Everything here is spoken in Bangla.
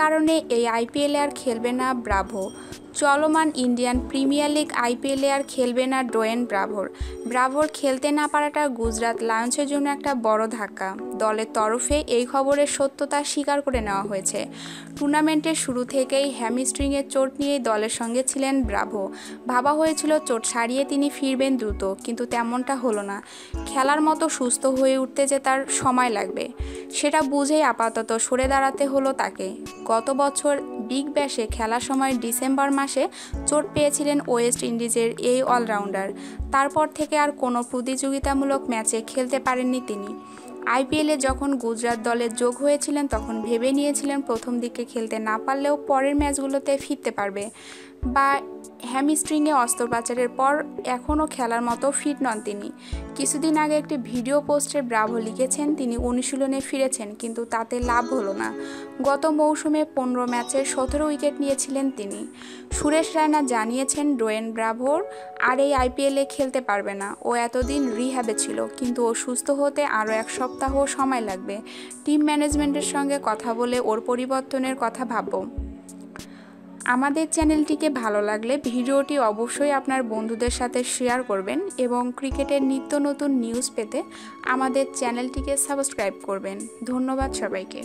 কারণে এই আইপিএলে আর খেলবে না ব্রাভো। চলমান ইন্ডিয়ান প্রিমিয়ার লিগ আইপিএলে আর খেলবে না ডোয়েন ব্রাভোর খেলতে না পারাটা গুজরাট লায়ন্সের জন্য একটা বড় ধাক্কা। দলের তরফে এই খবরের সত্যতা স্বীকার করে নেওয়া হয়েছে। টুর্নামেন্টের শুরু থেকেই হ্যামস্ট্রিংয়ের চোট নিয়েই দলের সঙ্গে ছিলেন ব্রাভো। ভাবা হয়েছিল চোট সারিয়ে তিনি ফিরবেন দ্রুত, কিন্তু তেমনটা হলো না। খেলার মতো সুস্থ হয়ে উঠতে যে তার সময় লাগবে, সেটা বুঝেই আপাতত সরে দাঁড়াতে হলো তাকে। গত বছর বিগ ব্যাশে খেলার সময় ডিসেম্বর মাসে চোট পেয়েছিলেন ওয়েস্ট ইন্ডিজের এই অলরাউন্ডার। তারপর থেকে আর কোনো প্রতিযোগিতামূলক ম্যাচে খেলতে পারেননি তিনি। আইপিএলে যখন গুজরাট দলে যোগ হয়েছিলেন তখন ভেবে নিয়েছিলেন প্রথম দিকে খেলতে না পারলেও পরের ম্যাচগুলোতে ফিরতে পারবে, বা হ্যামস্ট্রিংয়ে অস্ত্রোপচারের পর এখনও খেলার মতো ফিট নন তিনি। কিছুদিন আগে একটি ভিডিও পোস্টে ব্রাভো লিখেছেন তিনি অনুশীলনে ফিরেছেন, কিন্তু তাতে লাভ হলো না। গত মৌসুমে 15 ম্যাচের 17 উইকেট নিয়েছিলেন তিনি। সুরেশ রায়না জানিয়েছেন ডোয়েন ব্রাভোর আর এই আইপিএলে খেলতে পারবে না। ও এতদিন রিহ্যাবে ছিল, কিন্তু ও সুস্থ হতে আরও 1 সপ্তাহ সময় লাগবে। টিম ম্যানেজমেন্টের সঙ্গে কথা বলে ওর পরিবর্তনের কথা ভাবব। আমাদের চ্যানেলটিকে ভালো লাগলে ভিডিওটি অবশ্যই আপনার বন্ধুদের সাথে শেয়ার করবেন এবং ক্রিকেটের নিত্য নতুন নিউজ পেতে আমাদের চ্যানেলটিকে সাবস্ক্রাইব করবেন। ধন্যবাদ সবাইকে।